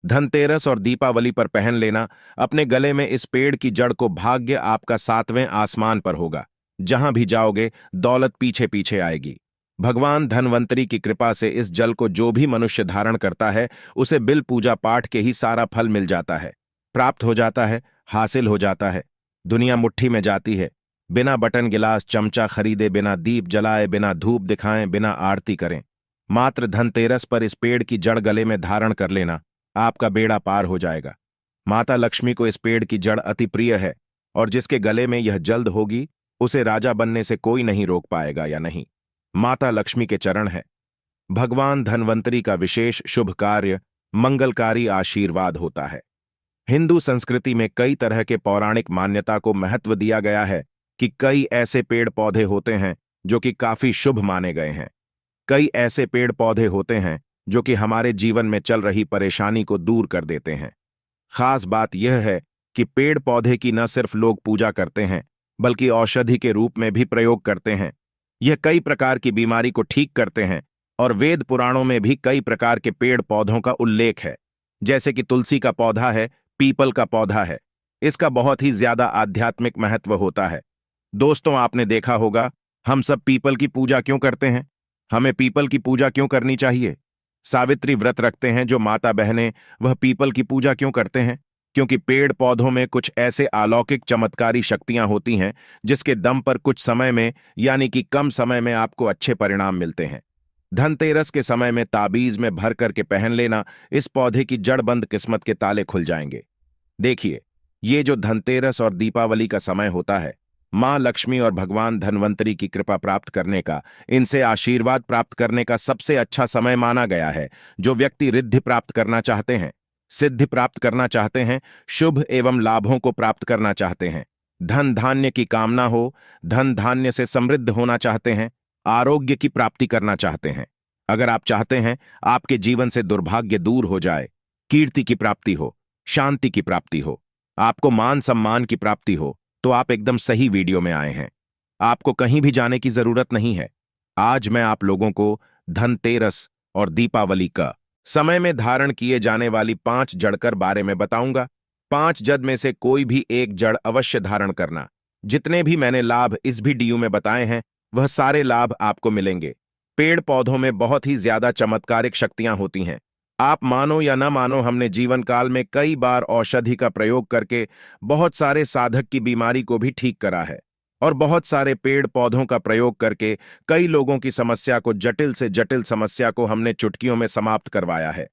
धनतेरस और दीपावली पर पहन लेना अपने गले में इस पेड़ की जड़ को। भाग्य आपका सातवें आसमान पर होगा। जहां भी जाओगे दौलत पीछे पीछे आएगी। भगवान धनवंतरी की कृपा से इस जल को जो भी मनुष्य धारण करता है उसे बिल पूजा पाठ के ही सारा फल मिल जाता है, प्राप्त हो जाता है, हासिल हो जाता है। दुनिया मुट्ठी में जाती है। बिना बटन गिलास चमचा खरीदे, बिना दीप जलाए, बिना धूप दिखाएं, बिना आरती करें, मात्र धनतेरस पर इस पेड़ की जड़ गले में धारण कर लेना, आपका बेड़ा पार हो जाएगा। माता लक्ष्मी को इस पेड़ की जड़ अति प्रिय है और जिसके गले में यह जल्द होगी उसे राजा बनने से कोई नहीं रोक पाएगा। या नहीं, माता लक्ष्मी के चरण है। भगवान धनवंतरी का विशेष शुभ कार्य मंगलकारी आशीर्वाद होता है। हिंदू संस्कृति में कई तरह के पौराणिक मान्यता को महत्व दिया गया है कि कई ऐसे पेड़ पौधे होते हैं जो कि काफी शुभ माने गए हैं। कई ऐसे पेड़ पौधे होते हैं जो कि हमारे जीवन में चल रही परेशानी को दूर कर देते हैं। खास बात यह है कि पेड़ पौधे की न सिर्फ लोग पूजा करते हैं बल्कि औषधि के रूप में भी प्रयोग करते हैं। यह कई प्रकार की बीमारी को ठीक करते हैं और वेद पुराणों में भी कई प्रकार के पेड़ पौधों का उल्लेख है। जैसे कि तुलसी का पौधा है, पीपल का पौधा है। इसका बहुत ही ज्यादा आध्यात्मिक महत्व होता है। दोस्तों, आपने देखा होगा हम सब पीपल की पूजा क्यों करते हैं? हमें पीपल की पूजा क्यों करनी चाहिए? सावित्री व्रत रखते हैं जो माता बहनें, वह पीपल की पूजा क्यों करते हैं? क्योंकि पेड़ पौधों में कुछ ऐसे अलौकिक चमत्कारी शक्तियां होती हैं जिसके दम पर कुछ समय में, यानी कि कम समय में, आपको अच्छे परिणाम मिलते हैं। धनतेरस के समय में ताबीज में भर करके पहन लेना, इस पौधे की जड़बंद किस्मत के ताले खुल जाएंगे। देखिए, ये जो धनतेरस और दीपावली का समय होता है, मां लक्ष्मी और भगवान धनवंतरी की कृपा प्राप्त करने का, इनसे आशीर्वाद प्राप्त करने का सबसे अच्छा समय माना गया है। जो व्यक्ति रिद्धि प्राप्त करना चाहते हैं, सिद्धि प्राप्त करना चाहते हैं, शुभ एवं लाभों को प्राप्त करना चाहते हैं, धन धान्य की कामना हो, धन धान्य से समृद्ध होना चाहते हैं, आरोग्य की प्राप्ति करना चाहते हैं, अगर आप चाहते हैं आपके जीवन से दुर्भाग्य दूर हो जाए, कीर्ति की प्राप्ति हो, शांति की प्राप्ति हो, आपको मान सम्मान की प्राप्ति हो, तो आप एकदम सही वीडियो में आए हैं। आपको कहीं भी जाने की जरूरत नहीं है। आज मैं आप लोगों को धनतेरस और दीपावली का समय में धारण किए जाने वाली 5 जड़कर बारे में बताऊंगा। 5 जड़ में से कोई भी एक जड़ अवश्य धारण करना। जितने भी मैंने लाभ इस वीडियो में बताए हैं वह सारे लाभ आपको मिलेंगे। पेड़ पौधों में बहुत ही ज्यादा चमत्कारिक शक्तियां होती हैं। आप मानो या ना मानो, हमने जीवन काल में कई बार औषधि का प्रयोग करके बहुत सारे साधक की बीमारी को भी ठीक करा है और बहुत सारे पेड़ पौधों का प्रयोग करके कई लोगों की समस्या को, जटिल से जटिल समस्या को हमने चुटकियों में समाप्त करवाया है।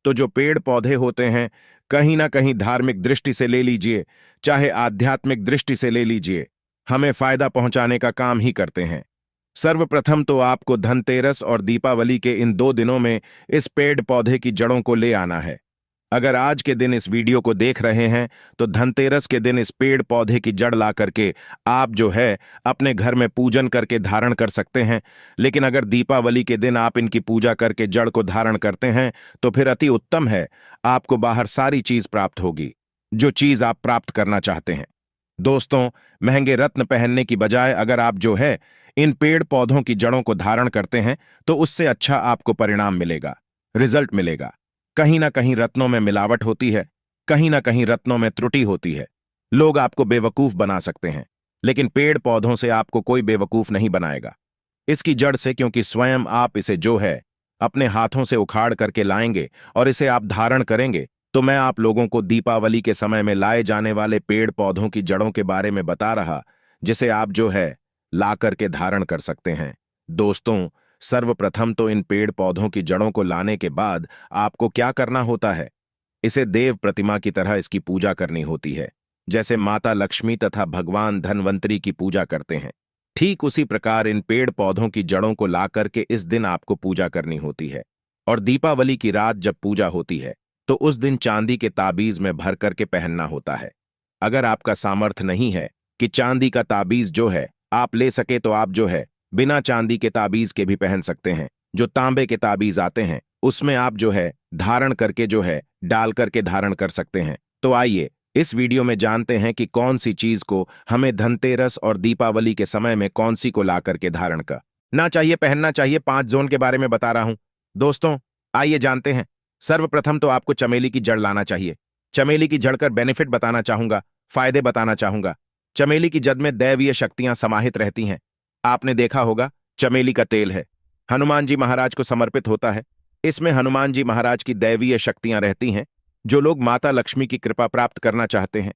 तो जो पेड़ पौधे होते हैं, कहीं ना कहीं धार्मिक दृष्टि से ले लीजिए, चाहे आध्यात्मिक दृष्टि से ले लीजिए, हमें फायदा पहुंचाने का काम ही करते हैं। सर्वप्रथम तो आपको धनतेरस और दीपावली के इन 2 दिनों में इस पेड़ पौधे की जड़ों को ले आना है। अगर आज के दिन इस वीडियो को देख रहे हैं तो धनतेरस के दिन इस पेड़ पौधे की जड़ ला करके आप जो है अपने घर में पूजन करके धारण कर सकते हैं। लेकिन अगर दीपावली के दिन आप इनकी पूजा करके जड़ को धारण करते हैं तो फिर अति उत्तम है। आपको बाहर सारी चीज प्राप्त होगी जो चीज आप प्राप्त करना चाहते हैं। दोस्तों, महंगे रत्न पहनने की बजाय अगर आप जो है इन पेड़ पौधों की जड़ों को धारण करते हैं तो उससे अच्छा आपको परिणाम मिलेगा, रिजल्ट मिलेगा। कहीं ना कहीं रत्नों में मिलावट होती है, कहीं ना कहीं रत्नों में त्रुटि होती है। लोग आपको बेवकूफ बना सकते हैं, लेकिन पेड़ पौधों से आपको कोई बेवकूफ नहीं बनाएगा। इसकी जड़ से, क्योंकि स्वयं आप इसे जो है अपने हाथों से उखाड़ करके लाएंगे और इसे आप धारण करेंगे, तो मैं आप लोगों को दीपावली के समय में लाए जाने वाले पेड़ पौधों की जड़ों के बारे में बता रहा, जिसे आप जो है ला करके धारण कर सकते हैं। दोस्तों, सर्वप्रथम तो इन पेड़ पौधों की जड़ों को लाने के बाद आपको क्या करना होता है? इसे देव प्रतिमा की तरह इसकी पूजा करनी होती है। जैसे माता लक्ष्मी तथा भगवान धनवंतरी की पूजा करते हैं, ठीक उसी प्रकार इन पेड़ पौधों की जड़ों को ला करके इस दिन आपको पूजा करनी होती है। और दीपावली की रात जब पूजा होती है तो उस दिन चांदी के ताबीज में भर करके पहनना होता है। अगर आपका सामर्थ्य नहीं है कि चांदी का ताबीज जो है आप ले सके तो आप जो है बिना चांदी के ताबीज के भी पहन सकते हैं। जो तांबे के ताबीज आते हैं उसमें आप जो है धारण करके जो है डाल करके धारण कर सकते हैं। तो आइए इस वीडियो में जानते हैं कि कौन सी चीज को हमें धनतेरस और दीपावली के समय में कौन सी को ला करके धारण करना चाहिए, पहनना चाहिए। 5 जोन के बारे में बता रहा हूं। दोस्तों, आइए जानते हैं। सर्वप्रथम तो आपको चमेली की जड़ लाना चाहिए। चमेली की जड़ कर बेनिफिट बताना चाहूंगा, फायदे बताना चाहूंगा। चमेली की जड़ में दैवीय शक्तियां समाहित रहती हैं। आपने देखा होगा, चमेली का तेल है, हनुमान जी महाराज को समर्पित होता है। इसमें हनुमान जी महाराज की दैवीय शक्तियां रहती हैं। जो लोग माता लक्ष्मी की कृपा प्राप्त करना चाहते हैं,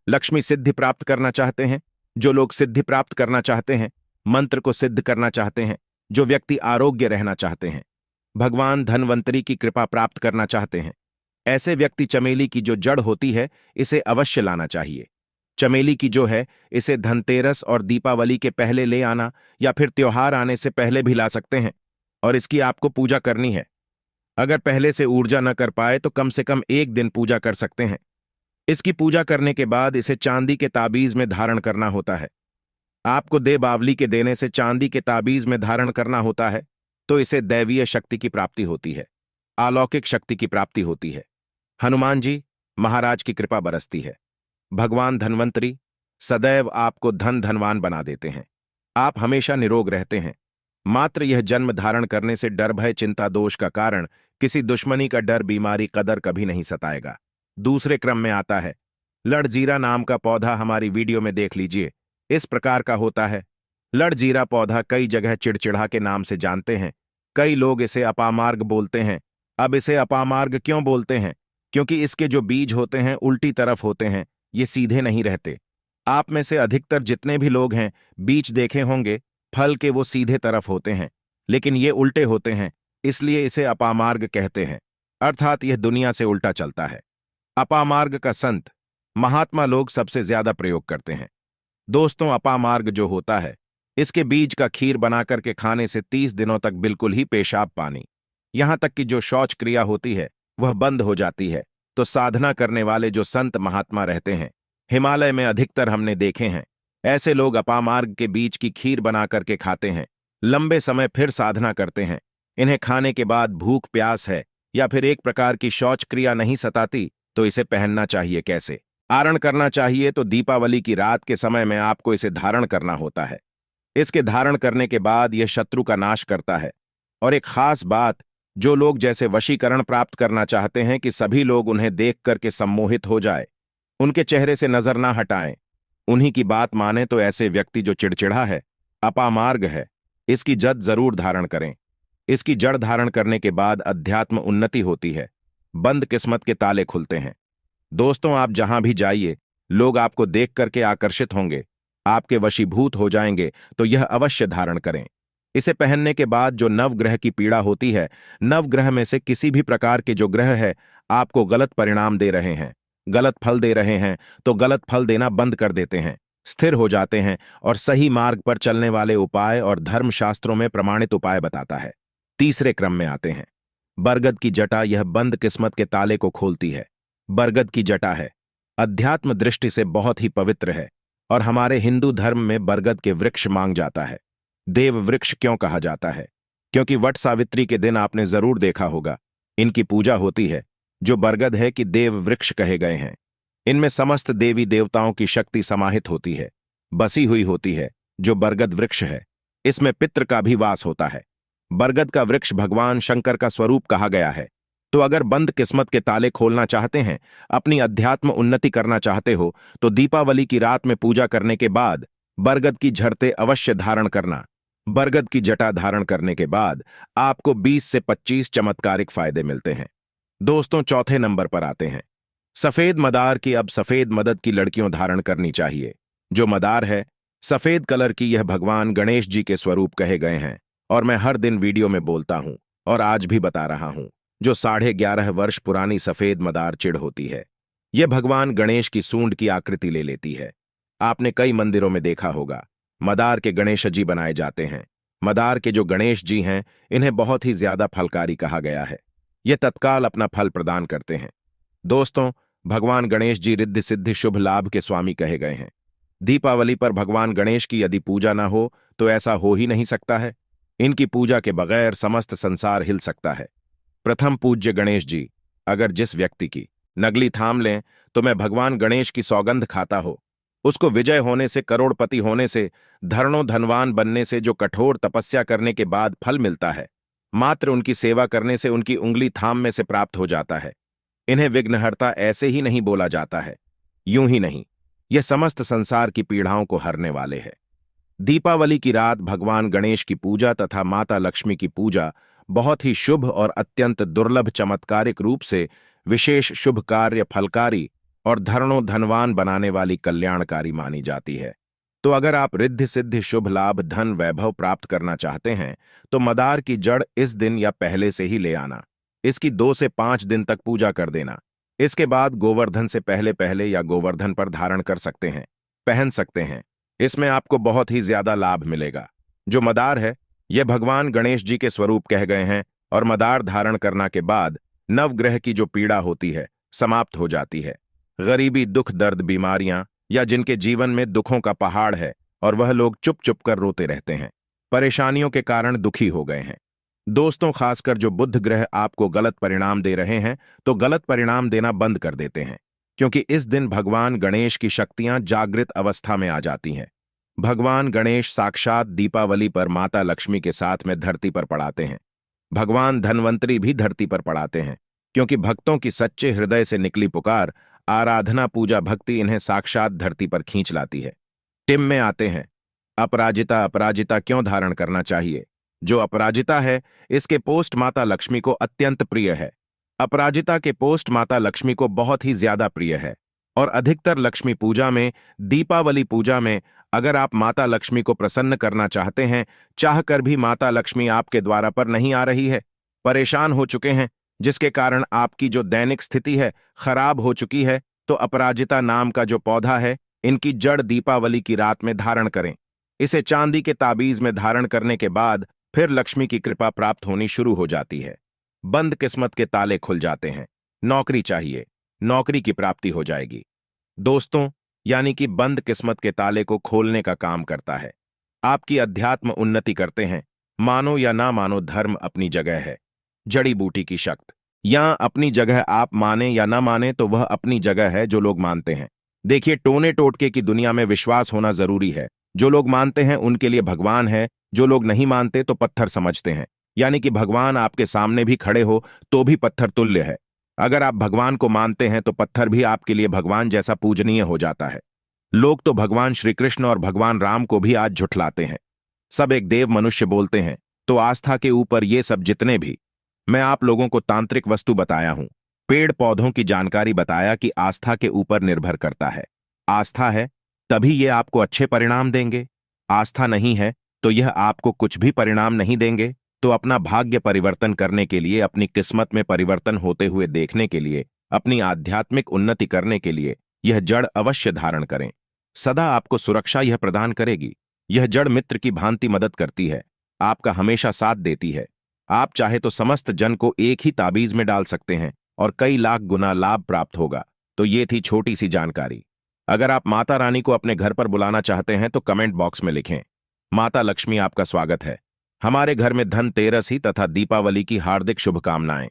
लक्ष्मी सिद्धि प्राप्त करना चाहते हैं, जो लोग सिद्धि प्राप्त करना चाहते हैं, मंत्र को सिद्ध करना चाहते हैं, जो व्यक्ति आरोग्य रहना चाहते हैं, भगवान धनवंतरी की कृपा प्राप्त करना चाहते हैं, ऐसे व्यक्ति चमेली की जो जड़ होती है इसे अवश्य लाना चाहिए। चमेली की जो है इसे धनतेरस और दीपावली के पहले ले आना या फिर त्योहार आने से पहले भी ला सकते हैं और इसकी आपको पूजा करनी है। अगर पहले से ऊर्जा न कर पाए तो कम से कम एक दिन पूजा कर सकते हैं। इसकी पूजा करने के बाद इसे चांदी के ताबीज में धारण करना होता है। आपको देवबावली के देने से चांदी के ताबीज में धारण करना होता है तो इसे दैवीय शक्ति की प्राप्ति होती है, अलौकिक शक्ति की प्राप्ति होती है। हनुमान जी महाराज की कृपा बरसती है। भगवान धनवंतरी सदैव आपको धनवान बना देते हैं। आप हमेशा निरोग रहते हैं। मात्र यह जन्म धारण करने से डर भय चिंता दोष का कारण किसी दुश्मनी का डर बीमारी कदर कभी नहीं सताएगा। दूसरे क्रम में आता है लड़जीरा नाम का पौधा। हमारी वीडियो में देख लीजिए, इस प्रकार का होता है। लड़जीरा पौधा कई जगह चिड़चिड़ा के नाम से जानते हैं। कई लोग इसे अपामार्ग बोलते हैं। अब इसे अपामार्ग क्यों बोलते हैं? क्योंकि इसके जो बीज होते हैं उल्टी तरफ होते हैं, ये सीधे नहीं रहते। आप में से अधिकतर जितने भी लोग हैं बीज देखे होंगे, फल के वो सीधे तरफ होते हैं, लेकिन ये उल्टे होते हैं, इसलिए इसे अपामार्ग कहते हैं। अर्थात यह दुनिया से उल्टा चलता है। अपामार्ग का संत महात्मा लोग सबसे ज्यादा प्रयोग करते हैं। दोस्तों, अपामार्ग जो होता है इसके बीज का खीर बनाकर के खाने से 30 दिनों तक बिल्कुल ही पेशाब पानी, यहां तक कि जो शौच क्रिया होती है वह बंद हो जाती है। तो साधना करने वाले जो संत महात्मा रहते हैं, हिमालय में अधिकतर हमने देखे हैं, ऐसे लोग अपामार्ग के बीज की खीर बना करके खाते हैं, लंबे समय फिर साधना करते हैं। इन्हें खाने के बाद भूख प्यास है या फिर एक प्रकार की शौच क्रिया नहीं सताती तो इसे पहनना चाहिए। कैसे धारण करना चाहिए? तो दीपावली की रात के समय में आपको इसे धारण करना होता है। इसके धारण करने के बाद यह शत्रु का नाश करता है। और एक खास बात, जो लोग जैसे वशीकरण प्राप्त करना चाहते हैं कि सभी लोग उन्हें देख करके सम्मोहित हो जाए, उनके चेहरे से नजर ना हटाएं, उन्हीं की बात माने, तो ऐसे व्यक्ति जो चिड़चिड़ा है, अपामार्ग है, इसकी जड़ जरूर धारण करें। इसकी जड़ धारण करने के बाद अध्यात्म उन्नति होती है, बंद किस्मत के ताले खुलते हैं। दोस्तों, आप जहां भी जाइए लोग आपको देख करके आकर्षित होंगे, आपके वशीभूत हो जाएंगे, तो यह अवश्य धारण करें। इसे पहनने के बाद जो नवग्रह की पीड़ा होती है, नवग्रह में से किसी भी प्रकार के जो ग्रह है आपको गलत परिणाम दे रहे हैं, गलत फल दे रहे हैं, तो गलत फल देना बंद कर देते हैं, स्थिर हो जाते हैं और सही मार्ग पर चलने वाले उपाय और धर्मशास्त्रों में प्रमाणित उपाय बताता है। तीसरे क्रम में आते हैं बरगद की जटा। यह बंद किस्मत के ताले को खोलती है। बरगद की जटा है, अध्यात्म दृष्टि से बहुत ही पवित्र है और हमारे हिंदू धर्म में बरगद के वृक्ष मांग जाता है। देव वृक्ष क्यों कहा जाता है? क्योंकि वट सावित्री के दिन आपने जरूर देखा होगा, इनकी पूजा होती है, जो बरगद है कि देव वृक्ष कहे गए हैं। इनमें समस्त देवी देवताओं की शक्ति समाहित होती है, बसी हुई होती है, जो बरगद वृक्ष है। इसमें पितृ का भी वास होता है। बरगद का वृक्ष भगवान शंकर का स्वरूप कहा गया है। तो अगर बंद किस्मत के ताले खोलना चाहते हैं, अपनी अध्यात्म उन्नति करना चाहते हो, तो दीपावली की रात में पूजा करने के बाद बरगद की झड़ते अवश्य धारण करना। बरगद की जटा धारण करने के बाद आपको 20 से 25 चमत्कारिक फायदे मिलते हैं। दोस्तों, चौथे नंबर पर आते हैं सफेद मदार की। अब सफेद मदद की लड़कियों धारण करनी चाहिए। जो मदार है सफेद कलर की, यह भगवान गणेश जी के स्वरूप कहे गए हैं और मैं हर दिन वीडियो में बोलता हूं और आज भी बता रहा हूं। जो 11.5 वर्ष पुरानी सफेद मदार चिड़ होती है, यह भगवान गणेश की सूंड की आकृति ले लेती है। आपने कई मंदिरों में देखा होगा, मदार के गणेश जी बनाए जाते हैं। मदार के जो गणेश जी हैं, इन्हें बहुत ही ज्यादा फलकारी कहा गया है। ये तत्काल अपना फल प्रदान करते हैं। दोस्तों, भगवान गणेश जी रिद्धि सिद्धि शुभ लाभ के स्वामी कहे गए हैं। दीपावली पर भगवान गणेश की यदि पूजा ना हो तो ऐसा हो ही नहीं सकता है। इनकी पूजा के बगैर समस्त संसार हिल सकता है। प्रथम पूज्य गणेश जी, अगर जिस व्यक्ति की नगली थाम लें तो मैं भगवान गणेश की सौगंध खाता हो, उसको विजय होने से, करोड़पति होने से, धरणों धनवान बनने से जो कठोर तपस्या करने के बाद फल मिलता है, मात्र उनकी सेवा करने से उनकी उंगली थाम में से प्राप्त हो जाता है। इन्हें विघ्नहर्ता ऐसे ही नहीं बोला जाता है, यूं ही नहीं, यह समस्त संसार की पीड़ाओं को हरने वाले हैं। दीपावली की रात भगवान गणेश की पूजा तथा माता लक्ष्मी की पूजा बहुत ही शुभ और अत्यंत दुर्लभ चमत्कारिक रूप से विशेष शुभ कार्य फलकारी और धरणों धनवान बनाने वाली कल्याणकारी मानी जाती है। तो अगर आप रिद्धि सिद्धि शुभ लाभ धन वैभव प्राप्त करना चाहते हैं तो मदार की जड़ इस दिन या पहले से ही ले आना। इसकी 2 से 5 दिन तक पूजा कर देना। इसके बाद गोवर्धन से पहले पहले या गोवर्धन पर धारण कर सकते हैं, पहन सकते हैं। इसमें आपको बहुत ही ज्यादा लाभ मिलेगा। जो मदार है यह भगवान गणेश जी के स्वरूप कह गए हैं और मदार धारण करने के बाद नवग्रह की जो पीड़ा होती है समाप्त हो जाती है। गरीबी दुख दर्द बीमारियां या जिनके जीवन में दुखों का पहाड़ है और वह लोग चुप चुप कर रोते रहते हैं, परेशानियों के कारण दुखी हो गए हैं। दोस्तों, खासकर जो बुध ग्रह आपको गलत परिणाम दे रहे हैं तो गलत परिणाम देना बंद कर देते हैं, क्योंकि इस दिन भगवान गणेश की शक्तियां जागृत अवस्था में आ जाती हैं। भगवान गणेश साक्षात दीपावली पर माता लक्ष्मी के साथ में धरती पर पड़ाते हैं। भगवान धनवंतरी भी धरती पर पड़ाते हैं, क्योंकि भक्तों की सच्चे हृदय से निकली पुकार, आराधना, पूजा, भक्ति इन्हें साक्षात धरती पर खींच लाती है। टिम में आते हैं। अपराजिता अपराजिता क्यों धारण करना चाहिए? जो अपराजिता है इसके पोस्ट माता लक्ष्मी को अत्यंत प्रिय है। अपराजिता के पोस्ट माता लक्ष्मी को बहुत ही ज्यादा प्रिय है और अधिकतर लक्ष्मी पूजा में, दीपावली पूजा में अगर आप माता लक्ष्मी को प्रसन्न करना चाहते हैं, चाहकर भी माता लक्ष्मी आपके द्वार पर नहीं आ रही है, परेशान हो चुके हैं, जिसके कारण आपकी जो दैनिक स्थिति है खराब हो चुकी है, तो अपराजिता नाम का जो पौधा है इनकी जड़ दीपावली की रात में धारण करें। इसे चांदी के ताबीज में धारण करने के बाद फिर लक्ष्मी की कृपा प्राप्त होनी शुरू हो जाती है। बंद किस्मत के ताले खुल जाते हैं। नौकरी चाहिए, नौकरी की प्राप्ति हो जाएगी। दोस्तों, यानी कि बंद किस्मत के ताले को खोलने का काम करता है। आपकी अध्यात्म उन्नति करते हैं। मानो या ना मानो, धर्म अपनी जगह है। जड़ी बूटी की शक्ति यहां अपनी जगह, आप माने या ना माने तो वह अपनी जगह है जो लोग मानते हैं। देखिए, टोने टोटके की दुनिया में विश्वास होना जरूरी है। जो लोग मानते हैं उनके लिए भगवान है, जो लोग नहीं मानते तो पत्थर समझते हैं। यानी कि भगवान आपके सामने भी खड़े हो तो भी पत्थर तुल्य है। अगर आप भगवान को मानते हैं तो पत्थर भी आपके लिए भगवान जैसा पूजनीय हो जाता है। लोग तो भगवान श्री कृष्ण और भगवान राम को भी आज झुठलाते हैं। सब एक देव मनुष्य बोलते हैं, तो आस्था के ऊपर ये सब जितने भी मैं आप लोगों को तांत्रिक वस्तु बताया हूं, पेड़ पौधों की जानकारी बताया कि आस्था के ऊपर निर्भर करता है। आस्था है तभी ये आपको अच्छे परिणाम देंगे, आस्था नहीं है तो यह आपको कुछ भी परिणाम नहीं देंगे। तो अपना भाग्य परिवर्तन करने के लिए, अपनी किस्मत में परिवर्तन होते हुए देखने के लिए, अपनी आध्यात्मिक उन्नति करने के लिए यह जड़ अवश्य धारण करें। सदा आपको सुरक्षा यह प्रदान करेगी। यह जड़ मित्र की भांति मदद करती है, आपका हमेशा साथ देती है। आप चाहे तो समस्त जन को एक ही ताबीज में डाल सकते हैं और कई लाख गुना लाभ प्राप्त होगा। तो ये थी छोटी सी जानकारी। अगर आप माता रानी को अपने घर पर बुलाना चाहते हैं तो कमेंट बॉक्स में लिखें। माता लक्ष्मी आपका स्वागत है। हमारे घर में धनतेरस ही तथा दीपावली की हार्दिक शुभकामनाएं।